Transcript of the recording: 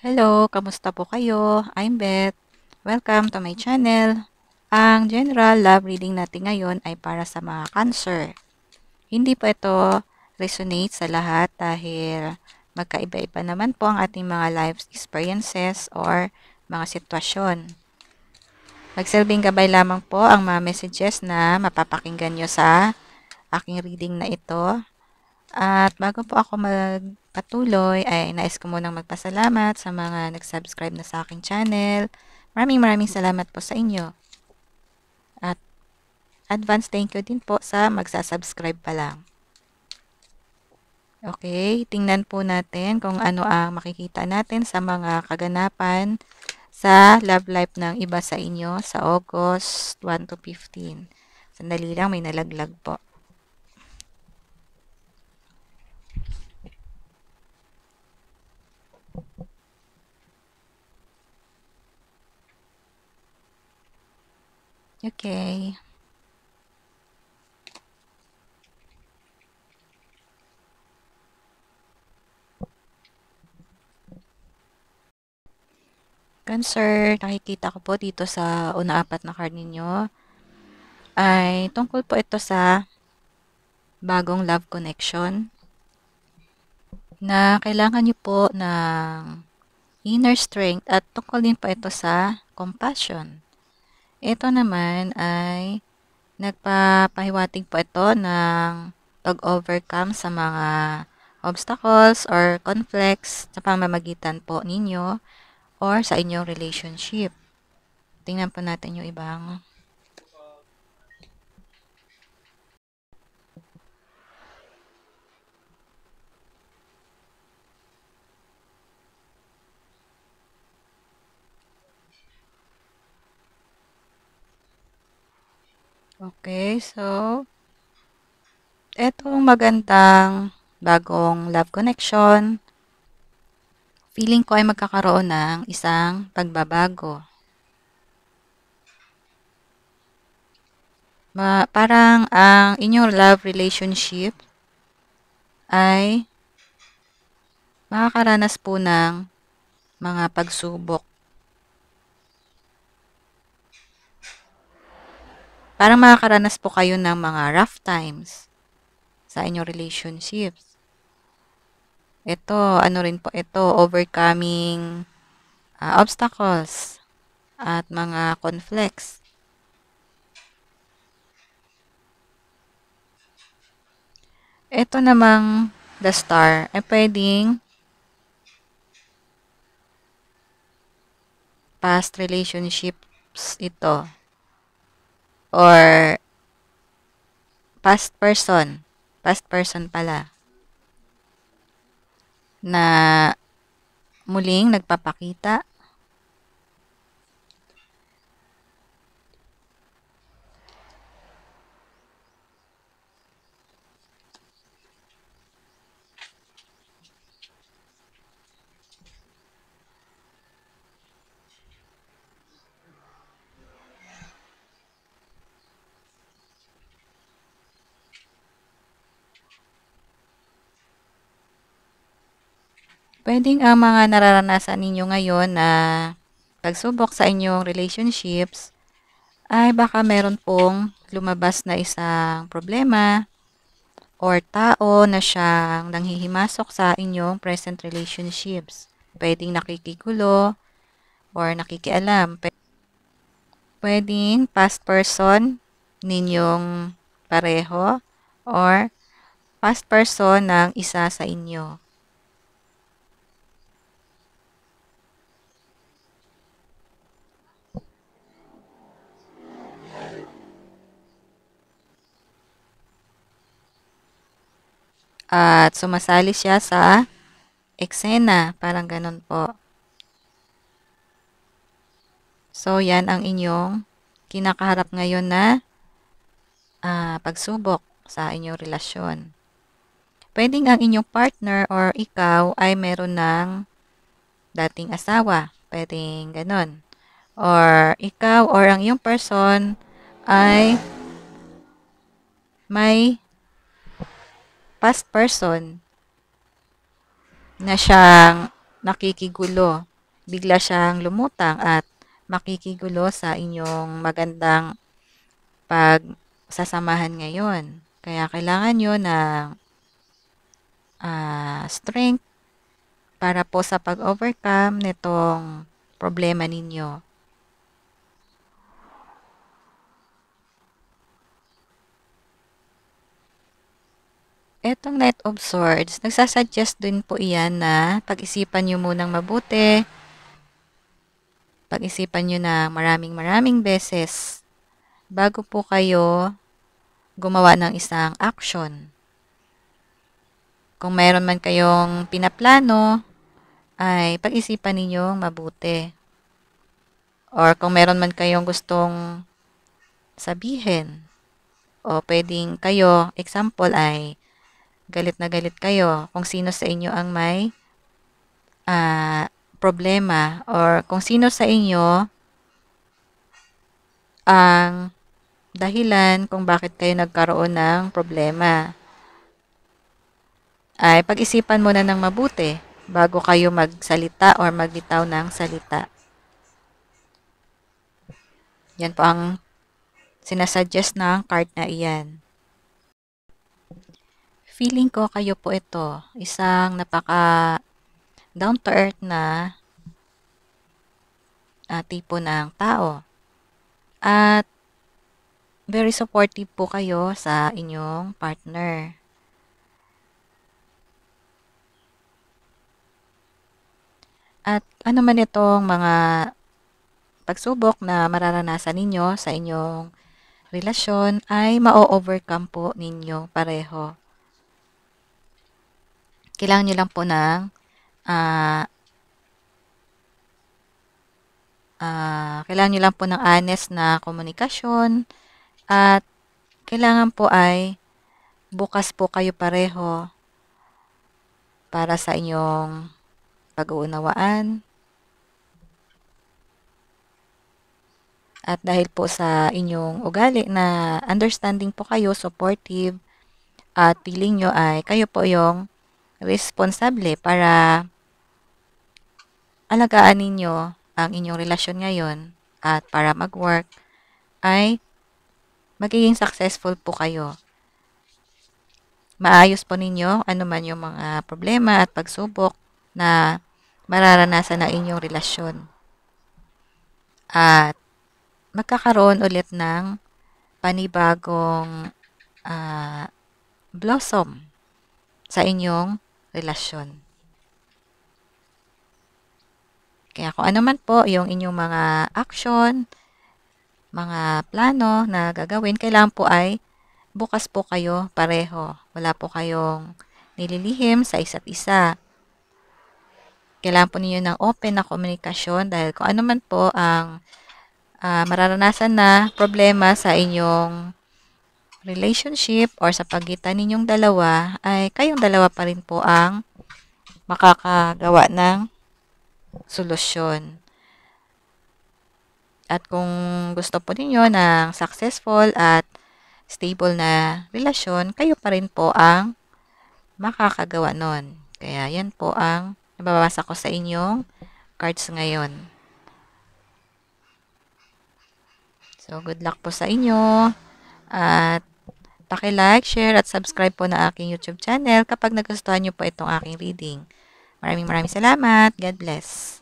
Hello, kamusta po kayo? I'm Beth. Welcome to my channel. Ang general love reading natin ngayon ay para sa mga Cancer. Hindi po ito resonate sa lahat dahil magkaiba-iba naman po ang ating mga life experiences or mga sitwasyon. Magsilbing gabay lamang po ang mga messages na mapapakinggan nyo sa aking reading na ito. At bago po ako magpatuloy, ay nais ko munang magpasalamat sa mga nag-subscribe na sa aking channel. Maraming salamat po sa inyo. At advance thank you din po sa magsasubscribe pa lang. Okay, tingnan po natin kung ano ang makikita natin sa mga kaganapan sa love life ng iba sa inyo sa August 1 to 15. Sandali lang, may nalaglag po. Okay. Cancer, nakikita ko po dito sa una-apat na card ninyo ay tungkol po ito sa bagong love connection na kailangan niyo po ng inner strength at tungkol din po ito sa compassion. Ito naman ay nagpapahiwatig po ito ng pag-overcome sa mga obstacles or conflicts sa pamamagitan po ninyo or sa inyong relationship. Tingnan po natin yung ibang. Okay, so etong magandang bagong love connection, feeling ko ay magkakaroon ng isang pagbabago. Parang ang inyong love relationship ay makakaranas po ng mga pagsubok. Parang makakaranas po kayo ng mga rough times sa inyong relationships. Ito, ano rin po ito, overcoming obstacles at mga conflicts. Ito namang the star ay pwedeng past relationships ito or past person pala na muling nagpapakita pwedeng ang mga nararanasan ninyo ngayon na pagsubok sa inyong relationships ay baka meron pong lumabas na isang problema or tao na siyang nanghihimasok sa inyong present relationships. Pwedeng nakikigulo or nakikialam. Pwedeng past person ninyong pareho or past person ng isa sa inyo. At sumasali siya sa eksena, parang ganun po. So, yan ang inyong kinakaharap ngayon na pagsubok sa inyong relasyon. Pwedeng ang inyong partner or ikaw ay meron ng dating asawa. Pwedeng ganun. Or ikaw or ang iyong person ay may past person na siyang nakikigulo bigla siyang lumutang at makikigulo sa inyong magandang pagsasamahan ngayon. Kaya kailangan nyo ng strength para po sa pag-overcome nitong problema ninyo. Etong Knight of Swords, nagsasuggest din po iyan na pag-isipan nyo munang mabuti, pag-isipan nyo na maraming beses bago po kayo gumawa ng isang action. Kung mayroon man kayong pinaplano, ay pag-isipan ninyong mabuti. Or kung mayroon man kayong gustong sabihin, o pwedeng kayo, example ay galit na galit kayo kung sino sa inyo ang may problema or kung sino sa inyo ang dahilan kung bakit kayo nagkaroon ng problema. Ay pag-isipan muna ng mabuti bago kayo magsalita or magbitaw ng salita. Yan po ang sinasuggest ng card na iyan. Feeling ko kayo po ito, isang napaka down to earth na tipo ng tao. At very supportive po kayo sa inyong partner. At ano man itong mga pagsubok na mararanasan ninyo sa inyong relasyon ay ma-overcome po ninyo pareho. Kailangan nyo lang po ng honest na komunikasyon at kailangan po ay bukas po kayo pareho para sa inyong pag-uunawaan. At dahil po sa inyong ugali na understanding po kayo, supportive, at feeling nyo ay kayo po yung responsable para alagaan ninyo ang inyong relasyon ngayon at para mag-work ay magiging successful po kayo. Maayos po ninyo anuman yung mga problema at pagsubok na mararanasan ng inyong relasyon. At magkakaroon ulit ng panibagong blossom sa inyong relasyon. Kaya kung ano man po yung inyong mga action, mga plano na gagawin, kailangan po ay bukas po kayo pareho. Wala po kayong nililihim sa isa't isa. Kailangan po ninyo ng open na komunikasyon dahil kung ano man po ang mararanasan na problema sa inyong relationship or sa pagitan ninyong dalawa, ay kayong dalawa pa rin po ang makakagawa ng solusyon. At kung gusto po ninyo ng successful at stable na relasyon, kayo pa rin po ang makakagawa nun. Kaya yan po ang nababasa ko sa inyong cards ngayon. So, good luck po sa inyo. At paki-like, share, at subscribe po na aking YouTube channel kapag nagustuhan nyo po itong aking reading. Maraming salamat. God bless.